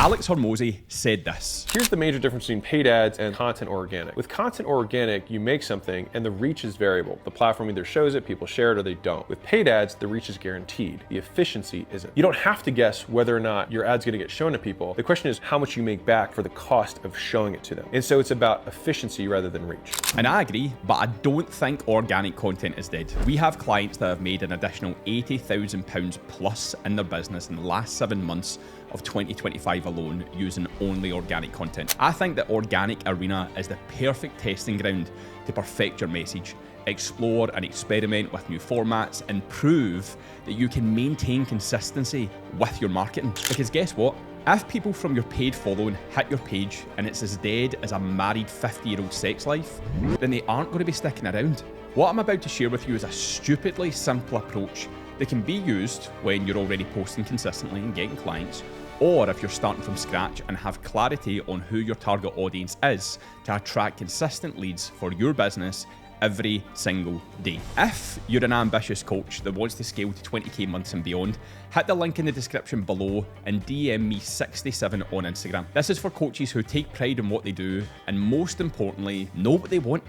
Alex Hormozy said this. Here's the major difference between paid ads and content organic. With content organic, you make something and the reach is variable. The platform either shows it, people share it, or they don't. With paid ads, the reach is guaranteed. The efficiency isn't. You don't have to guess whether or not your ad's gonna get shown to people. The question is how much you make back for the cost of showing it to them. And so it's about efficiency rather than reach. And I agree, but I don't think organic content is dead. We have clients that have made an additional £80,000 plus in their business in the last 7 months of 2025 alone using only organic content. I think the organic arena is the perfect testing ground to perfect your message, explore and experiment with new formats, and prove that you can maintain consistency with your marketing. Because guess what? If people from your paid following hit your page and it's as dead as a married 50-year-old sex life, then they aren't going to be sticking around. What I'm about to share with you is a stupidly simple approach that can be used when you're already posting consistently and getting clients, or if you're starting from scratch and have clarity on who your target audience is to attract consistent leads for your business every single day. If you're an ambitious coach that wants to scale to 20k months and beyond, hit the link in the description below and DM me 67 on Instagram. This is for coaches who take pride in what they do and most importantly, know what they want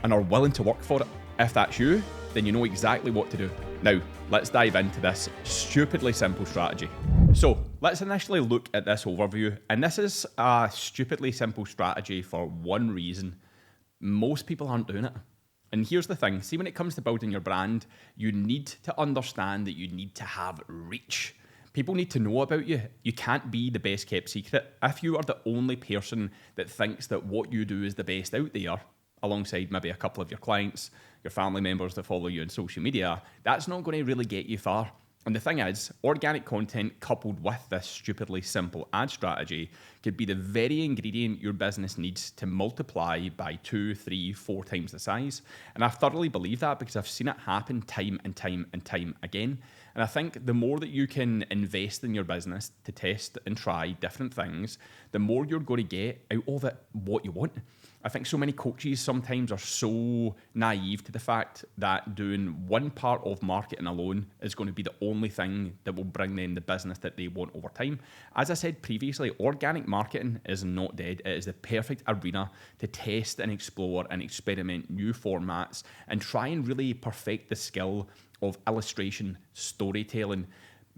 and are willing to work for it. If that's you, then you know exactly what to do. Now, let's dive into this stupidly simple strategy. So let's initially look at this overview, and this is a stupidly simple strategy for one reason. Most people aren't doing it. And here's the thing, see, when it comes to building your brand, you need to understand that you need to have reach. People need to know about you. You can't be the best kept secret. If you are the only person that thinks that what you do is the best out there, alongside maybe a couple of your clients, your family members that follow you on social media, that's not going to really get you far. And the thing is, organic content coupled with this stupidly simple ad strategy could be the very ingredient your business needs to multiply by 2, 3, 4 times the size. And I thoroughly believe that because I've seen it happen time and time and time again. And I think the more that you can invest in your business to test and try different things, the more you're going to get out of it what you want. I think so many coaches sometimes are so naive to the fact that doing one part of marketing alone is going to be the only thing that will bring them the business that they want over time. As I said previously, organic marketing is not dead. It is the perfect arena to test and explore and experiment new formats and try and really perfect the skill of illustration, storytelling,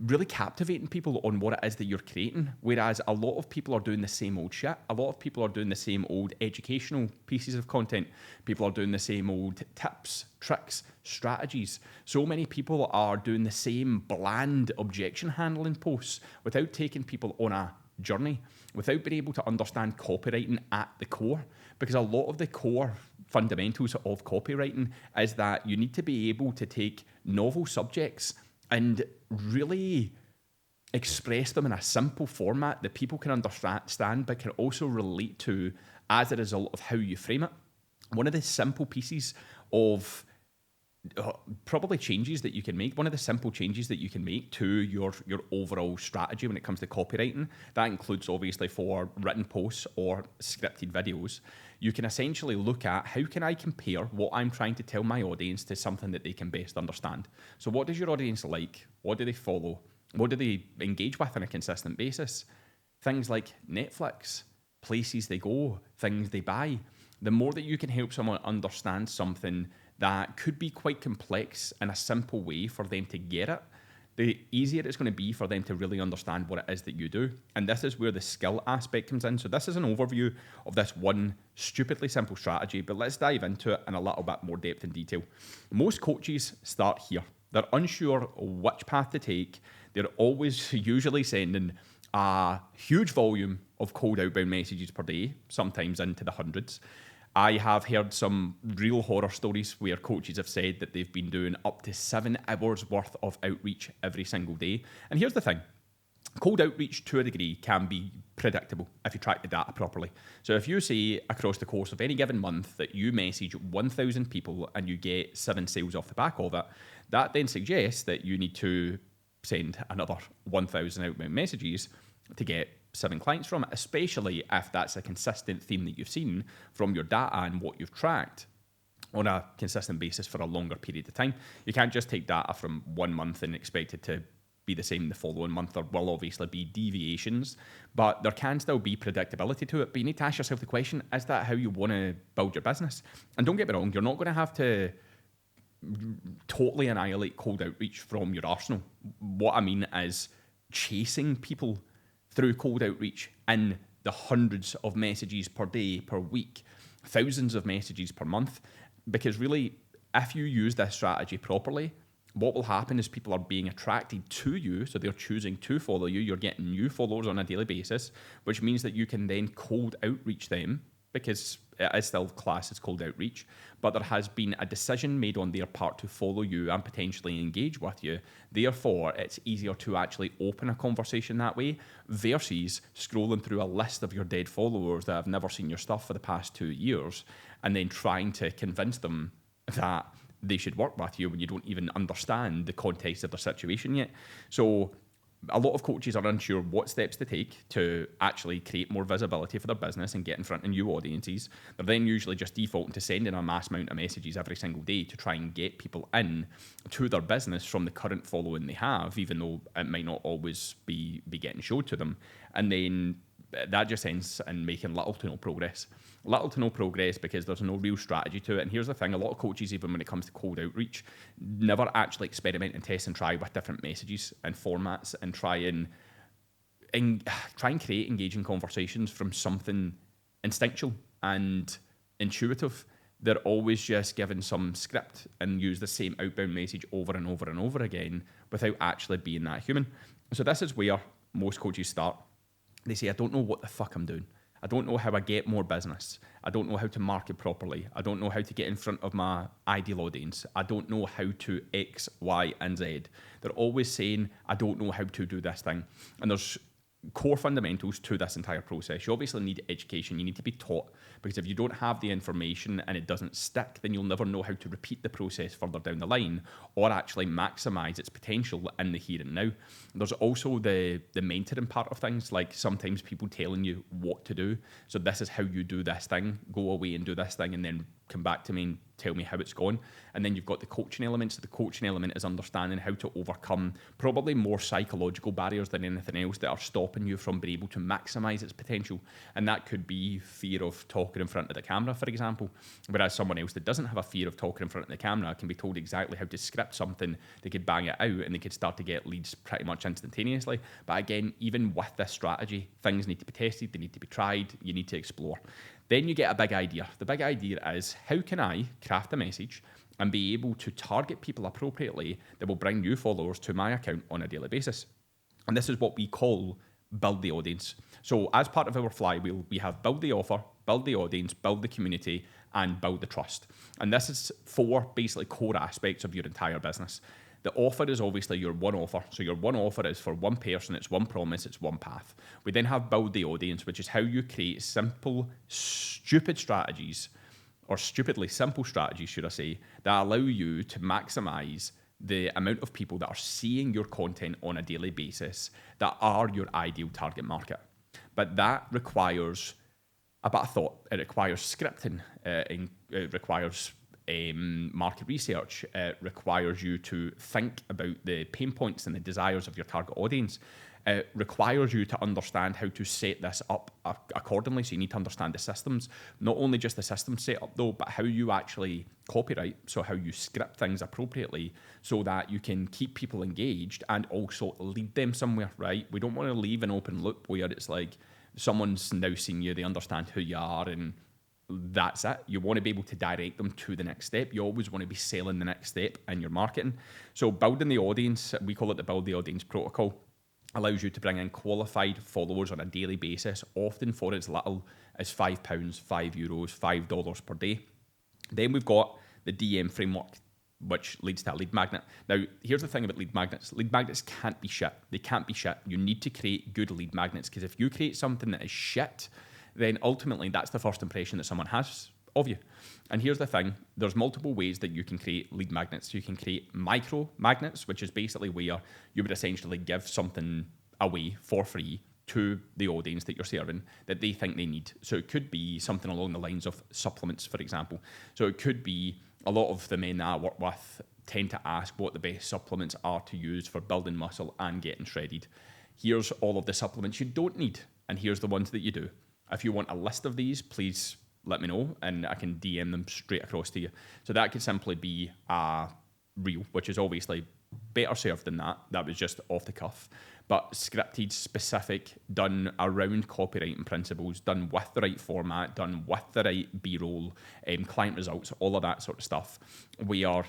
really captivating people on what it is that you're creating. Whereas a lot of people are doing the same old shit. A lot of people are doing the same old educational pieces of content. People are doing the same old tips, tricks, strategies. So many people are doing the same bland objection handling posts without taking people on a journey, without being able to understand copywriting at the core. Because a lot of the core fundamentals of copywriting is that you need to be able to take novel subjects and really express them in a simple format that people can understand but can also relate to as a result of how you frame it. One of the simple pieces of probably changes that you can make, one of the simple changes that you can make to your overall strategy when it comes to copywriting, that includes obviously for written posts or scripted videos, you can essentially look at how can I compare what I'm trying to tell my audience to something that they can best understand. So what does your audience like? What do they follow? What do they engage with on a consistent basis? Things like Netflix, places they go, things they buy. The more that you can help someone understand something that could be quite complex in a simple way for them to get it, the easier it's going to be for them to really understand what it is that you do. And this is where the skill aspect comes in. So this is an overview of this one stupidly simple strategy, but let's dive into it in a little bit more depth and detail. Most coaches start here. They're unsure which path to take. They're always usually sending a huge volume of cold outbound messages per day, sometimes into the hundreds. I have heard some real horror stories where coaches have said that they've been doing up to 7 hours worth of outreach every single day. And here's the thing. Cold outreach to a degree can be predictable if you track the data properly. So if you say across the course of any given month that you message 1,000 people and you get 7 sales off the back of it, that then suggests that you need to send another 1,000 outbound messages to get 7 clients from it, especially if that's a consistent theme that you've seen from your data and what you've tracked on a consistent basis for a longer period of time. You can't just take data from 1 month and expect it to be the same the following month. There will obviously be deviations, but there can still be predictability to it. But you need to ask yourself the question, is that how you want to build your business? And don't get me wrong, you're not going to have to totally annihilate cold outreach from your arsenal. What I mean is chasing people through cold outreach in the hundreds of messages per day, per week, thousands of messages per month. Because really, if you use this strategy properly, what will happen is people are being attracted to you, so they're choosing to follow you. You're getting new followers on a daily basis, which means that you can then cold outreach them, because it is still classed as cold outreach, but there has been a decision made on their part to follow you and potentially engage with you. Therefore, it's easier to actually open a conversation that way versus scrolling through a list of your dead followers that have never seen your stuff for the past 2 years and then trying to convince them that they should work with you when you don't even understand the context of their situation yet. So a lot of coaches are unsure what steps to take to actually create more visibility for their business and get in front of new audiences. They're then usually just defaulting to sending a mass amount of messages every single day to try and get people in to their business from the current following they have, even though it might not always be getting showed to them. And then that just ends in making little to no progress. Little to no progress because there's no real strategy to it. And here's the thing, a lot of coaches, even when it comes to cold outreach, never actually experiment and test and try with different messages and formats and try and create engaging conversations from something instinctual and intuitive. They're always just given some script and use the same outbound message over and over and over again without actually being that human. So this is where most coaches start. They say, I don't know what the fuck I'm doing. I don't know how I get more business. I don't know how to market properly. I don't know how to get in front of my ideal audience. I don't know how to X, Y, and Z. They're always saying, I don't know how to do this thing. And there's core fundamentals to this entire process. You obviously need education. You need to be taught, because if you don't have the information and it doesn't stick, then you'll never know how to repeat the process further down the line or actually maximize its potential in the here and now. There's also the mentoring part of things, like sometimes people telling you what to do. So this is how you do this thing, go away and do this thing, and then come back to me and tell me how it's going. And then you've got the coaching element. So the coaching element is understanding how to overcome probably more psychological barriers than anything else that are stopping you from being able to maximize its potential. And that could be fear of talking in front of the camera, for example. Whereas someone else that doesn't have a fear of talking in front of the camera can be told exactly how to script something, they could bang it out and they could start to get leads pretty much instantaneously. But again, even with this strategy, things need to be tested, they need to be tried, you need to explore. Then you get a big idea. The big idea is, how can I craft a message and be able to target people appropriately that will bring new followers to my account on a daily basis? And this is what we call build the audience. So as part of our flywheel, we have build the offer, build the audience, build the community, and build the trust. And this is 4 basically core aspects of your entire business. The offer is obviously your one offer. So your one offer is for one person, it's one promise, it's one path. We then have build the audience, which is how you create simple, stupid strategies, or stupidly simple strategies, should I say, that allow you to maximize the amount of people that are seeing your content on a daily basis that are your ideal target market. But that requires a bit of thought. It requires scripting. It requires market research. It requires you to think about the pain points and the desires of your target audience. It requires you to understand how to set this up accordingly. So you need to understand the systems, not only just the system setup though, but how you actually copyright, so how you script things appropriately so that you can keep people engaged and also lead them somewhere, right? We don't want to leave an open loop where it's like someone's now seen you, they understand who you are, and that's it. You want to be able to direct them to the next step. You always want to be selling the next step in your marketing. So building the audience, we call it the build the audience protocol, allows you to bring in qualified followers on a daily basis, often for as little as £5, €5, $5 per day. Then we've got the DM framework, which leads to a lead magnet. Now, here's the thing about lead magnets. Lead magnets can't be shit. They can't be shit. You need to create good lead magnets, because if you create something that is shit, then ultimately that's the first impression that someone has of you. And here's the thing, there's multiple ways that you can create lead magnets. You can create micro magnets, which is basically where you would essentially give something away for free to the audience that you're serving that they think they need. So it could be something along the lines of supplements, for example. So it could be a lot of the men that I work with tend to ask what the best supplements are to use for building muscle and getting shredded. Here's all of the supplements you don't need, and here's the ones that you do. If you want a list of these, please let me know, and I can DM them straight across to you. So that could simply be a reel, which is obviously better served than that. That was just off the cuff. But scripted, specific, done around copywriting principles, done with the right format, done with the right B-roll, client results, all of that sort of stuff, where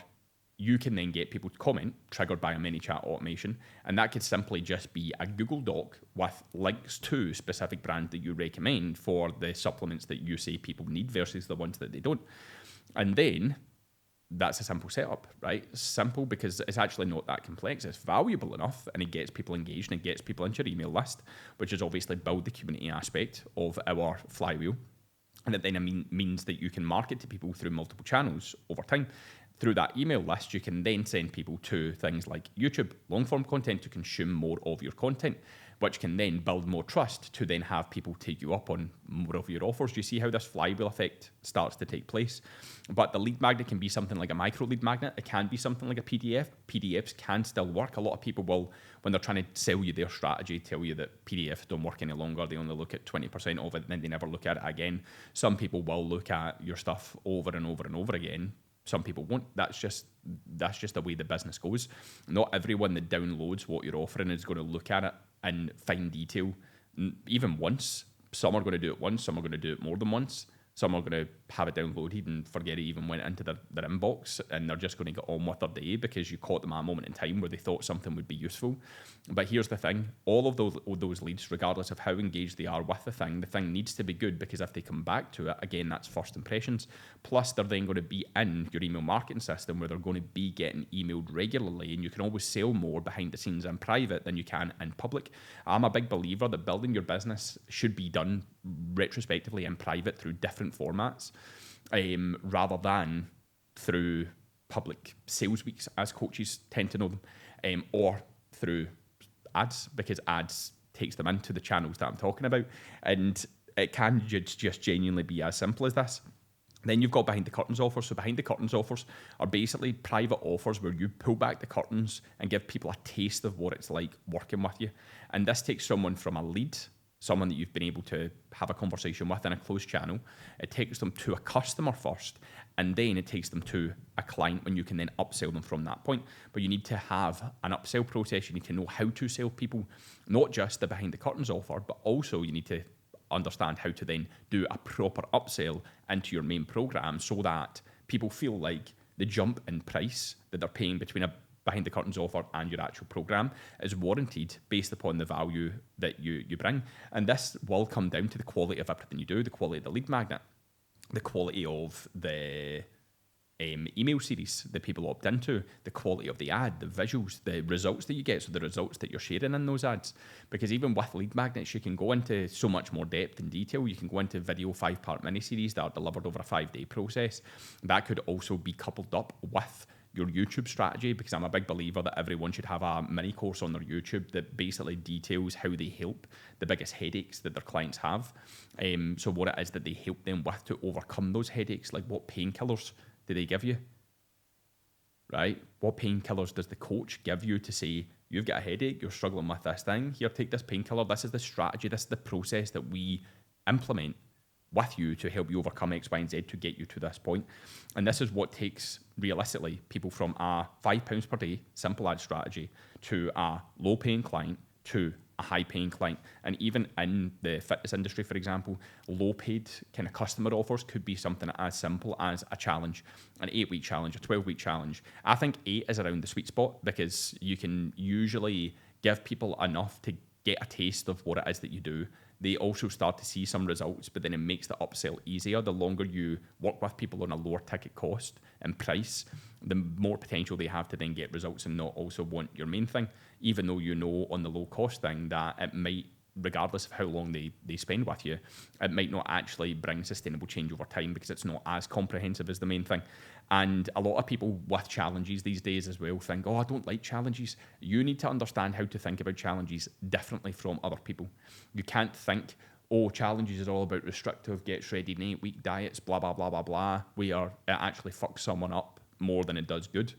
you can then get people to comment, triggered by a ManyChat automation, and that could simply just be a Google Doc with links to specific brands that you recommend for the supplements that you say people need versus the ones that they don't. And then that's a simple setup, right? Simple because it's actually not that complex. It's valuable enough, and it gets people engaged and it gets people into your email list, which is obviously build the community aspect of our flywheel. And it then means that you can market to people through multiple channels over time. Through that email list, you can then send people to things like YouTube, long-form content to consume more of your content, which can then build more trust to then have people take you up on more of your offers. You see how this flywheel effect starts to take place. But the lead magnet can be something like a micro lead magnet. It can be something like a PDF. PDFs can still work. A lot of people will, when they're trying to sell you their strategy, tell you that PDFs don't work any longer. They only look at 20% of it, and then they never look at it again. Some people will look at your stuff over and over and over again. Some people won't. That's just the way the business goes. Not everyone that downloads what you're offering is going to look at it in fine detail, even once. Some are going to do it once. Some are going to do it more than once. Some are going to have it downloaded and forget it even went into their inbox, and they're just going to get on with their day because you caught them at a moment in time where they thought something would be useful. But here's the thing. All of those leads, regardless of how engaged they are with the thing needs to be good, because if they come back to it, again, that's first impressions. Plus, they're then going to be in your email marketing system where they're going to be getting emailed regularly, and you can always sell more behind the scenes in private than you can in public. I'm a big believer that building your business should be done retrospectively in private through different formats, rather than through public sales weeks, as coaches tend to know them, or through ads, because ads takes them into the channels that I'm talking about. And it can just genuinely be as simple as this. Then you've got behind the curtains offers. So behind the curtains offers are basically private offers where you pull back the curtains and give people a taste of what it's like working with you. And this takes someone from a lead, someone that you've been able to have a conversation with in a closed channel. It takes them to a customer first, and then it takes them to a client when you can then upsell them from that point. But you need to have an upsell process. You need to know how to sell people, not just the behind the curtains offer, but also you need to understand how to then do a proper upsell into your main program so that people feel like the jump in price that they're paying between a behind the curtains offer and your actual program is warranted based upon the value that you bring. And this will come down to the quality of everything you do, the quality of the lead magnet, the quality of the email series that people opt into, the quality of the ad, the visuals, the results that you get, so the results that you're sharing in those ads. Because even with lead magnets, you can go into so much more depth and detail. You can go into video 5-part mini-series that are delivered over a 5-day process. That could also be coupled up with your YouTube strategy, because I'm a big believer that everyone should have a mini course on their YouTube that basically details how they help the biggest headaches that their clients have. So what it is that they help them with to overcome those headaches, like what painkillers do they give you, right? What painkillers does the coach give you to say, you've got a headache, you're struggling with this thing, here, take this painkiller, this is the strategy, this is the process that we implement with you to help you overcome X, Y, and Z to get you to this point. And this is what takes, realistically, people from a £5 per day simple ad strategy to a low-paying client to a high-paying client. And even in the fitness industry, for example, low-paid kind of customer offers could be something as simple as a challenge, an 8-week challenge, a 12-week challenge. I think 8 is around the sweet spot, because you can usually give people enough to get a taste of what it is that you do. They also start to see some results, but then it makes the upsell easier. The longer you work with people on a lower ticket cost and price, the more potential they have to then get results and not also want your main thing, even though you know on the low cost thing that it might, regardless of how long they spend with you, it might not actually bring sustainable change over time because it's not as comprehensive as the main thing. And a lot of people with challenges these days as well think, oh, I don't like challenges. You need to understand how to think about challenges differently from other people. You can't think, oh, challenges is all about restrictive, get shredded in 8-week diets, blah, blah, blah, blah, blah, where it actually fucks someone up more than it does good.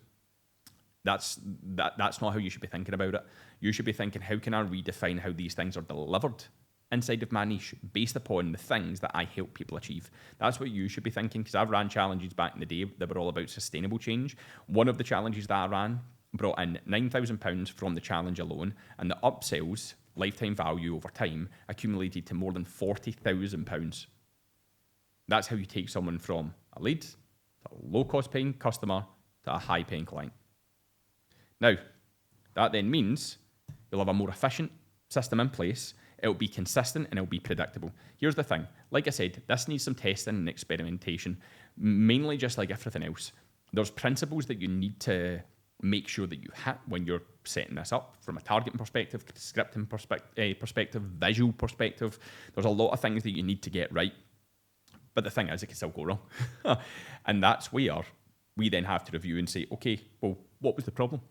That's not how you should be thinking about it. You should be thinking, how can I redefine how these things are delivered inside of my niche based upon the things that I help people achieve? That's what you should be thinking, because I've ran challenges back in the day that were all about sustainable change. One of the challenges that I ran brought in £9,000 from the challenge alone, and the upsells, lifetime value over time, accumulated to more than £40,000. That's how you take someone from a lead to a low-cost paying customer to a high-paying client. Now, that then means you'll have a more efficient system in place. It'll be consistent and it'll be predictable. Here's the thing. Like I said, this needs some testing and experimentation, mainly just like everything else. There's principles that you need to make sure that you hit when you're setting this up from a targeting perspective, scripting perspective, visual perspective. There's a lot of things that you need to get right. But the thing is, it can still go wrong. And that's where we then have to review and say, okay, well, what was the problem?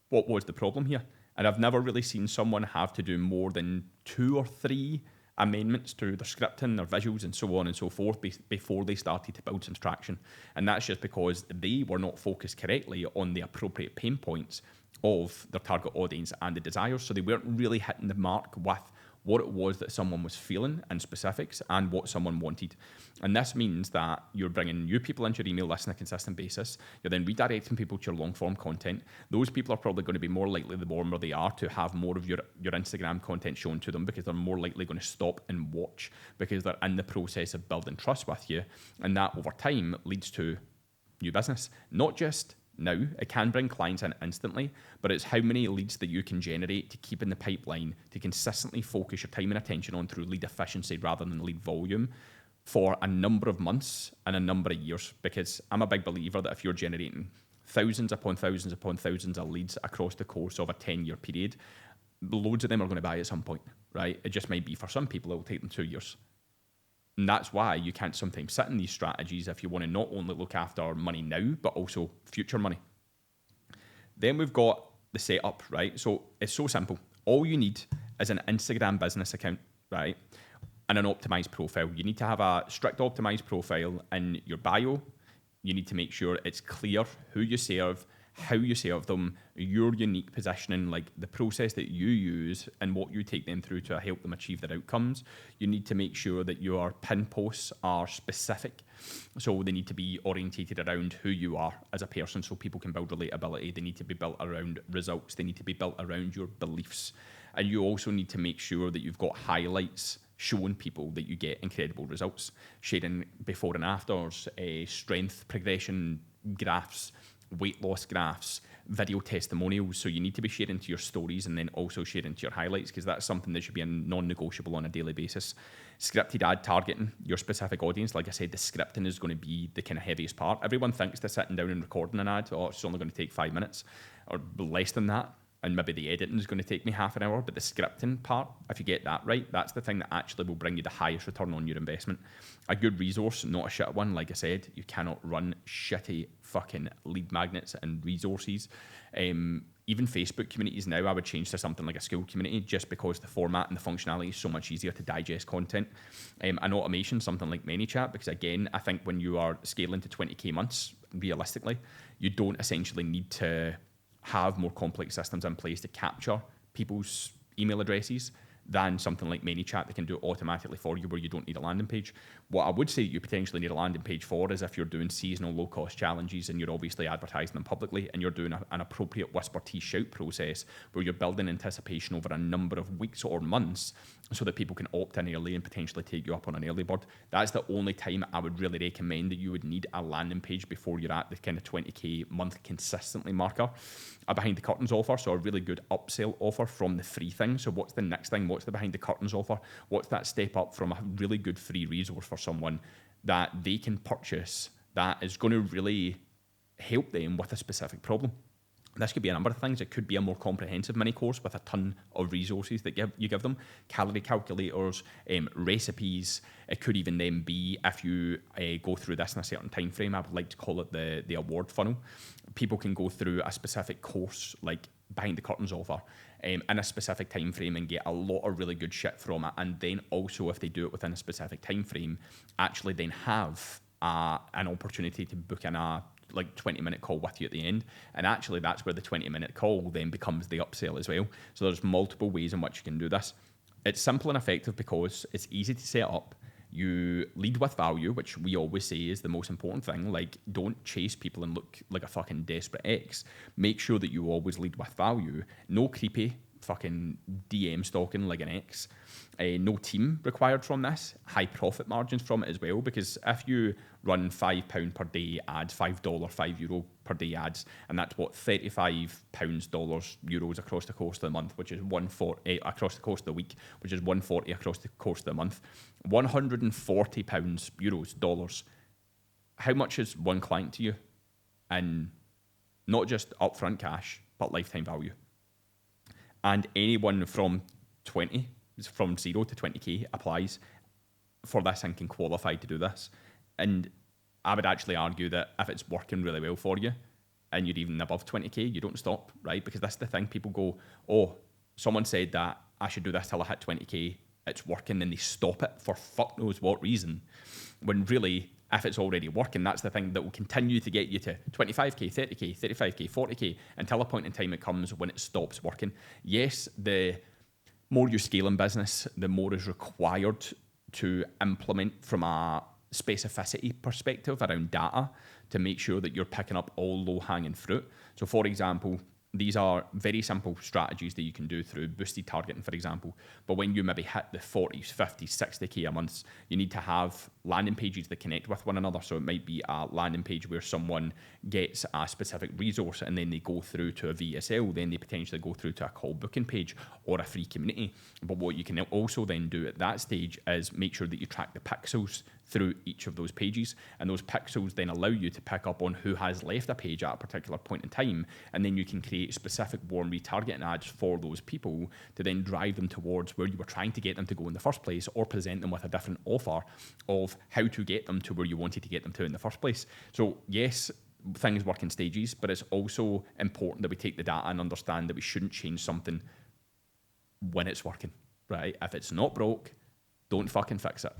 What was the problem here? And I've never really seen someone have to do more than 2 or 3 amendments to their scripting, their visuals, and so on and so forth before they started to build some traction. And that's just because they were not focused correctly on the appropriate pain points of their target audience and the desires. So they weren't really hitting the mark with what it was that someone was feeling and specifics and what someone wanted. And this means that you're bringing new people into your email list on a consistent basis. You're then redirecting people to your long form content. Those people are probably going to be more likely, the warmer they are, to have more of your Instagram content shown to them, because they're more likely going to stop and watch because they're in the process of building trust with you. And that over time leads to new business. Not just now, it can bring clients in instantly, but it's how many leads that you can generate to keep in the pipeline, to consistently focus your time and attention on through lead efficiency rather than lead volume for a number of months and a number of years. Because I'm a big believer that if you're generating thousands upon thousands upon thousands of leads across the course of a 10-year period, loads of them are going to buy at some point, right? It just might be for some people, it will take them 2 years. And that's why you can't sometimes sit in these strategies if you want to not only look after money now, but also future money. Then we've got the setup, right? So it's so simple. All you need is an Instagram business account, right? And an optimized profile. You need to have a strict optimized profile in your bio. You need to make sure it's clear who you serve, how you serve them, your unique positioning, like the process that you use and what you take them through to help them achieve their outcomes. You need to make sure that your pin posts are specific. So they need to be orientated around who you are as a person so people can build relatability. They need to be built around results. They need to be built around your beliefs. And you also need to make sure that you've got highlights showing people that you get incredible results, sharing before and afters, strength progression graphs, weight loss graphs, video testimonials. So you need to be sharing to your stories and then also sharing to your highlights, because that's something that should be a non-negotiable on a daily basis. Scripted ad targeting your specific audience. Like I said, the scripting is going to be the kind of heaviest part. Everyone thinks that sitting down and recording an ad, it's only going to take 5 minutes or less than that. And maybe the editing is going to take me half an hour, but the scripting part, if you get that right, that's the thing that actually will bring you the highest return on your investment. A good resource, not a shit one. Like I said, you cannot run shitty fucking lead magnets and resources. Even Facebook communities now, I would change to something like a school community, just because the format and the functionality is so much easier to digest content. And automation, something like ManyChat, because again, I think when you are scaling to 20K months, realistically, you don't essentially need to have more complex systems in place to capture people's email addresses than something like ManyChat that can do it automatically for you, where you don't need a landing page. What I would say you potentially need a landing page for is if you're doing seasonal low-cost challenges and you're obviously advertising them publicly, and you're doing an appropriate whisper tea shout process where you're building anticipation over a number of weeks or months so that people can opt in early and potentially take you up on an early bird. That's the only time I would really recommend that you would need a landing page before you're at the kind of 20K month consistently marker. A behind the curtains offer, so a really good upsell offer from the free thing. So what's the next thing? What's the behind the curtains offer? What's that step up from a really good free resource for someone that they can purchase that is going to really help them with a specific problem? This could be a number of things. It could be a more comprehensive mini course with a ton of resources that you give them, calorie calculators, recipes. It could even then be, if you go through this in a certain time frame, I would like to call it the award funnel. People can go through a specific course, like behind the curtains offer, in a specific time frame and get a lot of really good shit from it. And then also, if they do it within a specific time frame, actually then have an opportunity to book in a like 20-minute call with you at the end. And actually that's where the 20-minute call then becomes the upsell as well. So there's multiple ways in which you can do this. It's simple and effective because it's easy to set up. You lead with value, which we always say is the most important thing. Like, don't chase people and look like a fucking desperate ex. Make sure that you always lead with value. No creepy fucking DM stalking like an ex. No team required from this. High profit margins from it as well, because if you run £5 per day ads, €5, €5 per day ads, and that's what £35, euros across the course of the month, which is 140 across the course of the week, which is 140 across the course of the month. £140, euros, dollars. How much is one client to you? And not just upfront cash, but lifetime value. And anyone from 0 to 20k applies for this and can qualify to do this. And I would actually argue that if it's working really well for you and you're even above 20k, you don't stop, right? Because that's the thing. People go, oh, someone said that I should do this till I hit 20k. It's working, and they stop it for fuck knows what reason. When really, if it's already working, that's the thing that will continue to get you to 25k, 30k, 35k, 40k until a point in time it comes when it stops working. Yes, the more you scale in business, the more is required to implement from a specificity perspective around data to make sure that you're picking up all low-hanging fruit. So for example, these are very simple strategies that you can do through boosted targeting, for example. But when you maybe hit the 40s, 50s, 60k a month, you need to have landing pages that connect with one another. So it might be a landing page where someone gets a specific resource and then they go through to a VSL, then they potentially go through to a call booking page or a free community. But what you can also then do at that stage is make sure that you track the pixels through each of those pages, and those pixels then allow you to pick up on who has left a page at a particular point in time, and then you can create specific warm retargeting ads for those people to then drive them towards where you were trying to get them to go in the first place, or present them with a different offer of how to get them to where you wanted to get them to in the first place. So yes, things work in stages, but it's also important that we take the data and understand that we shouldn't change something when it's working, right? If it's not broke, don't fucking fix it.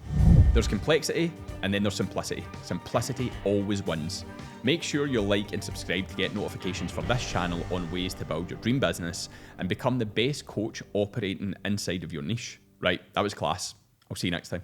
There's complexity and then there's simplicity. Simplicity always wins. Make sure you like and subscribe to get notifications for this channel on ways to build your dream business and become the best coach operating inside of your niche. Right, that was class. I'll see you next time.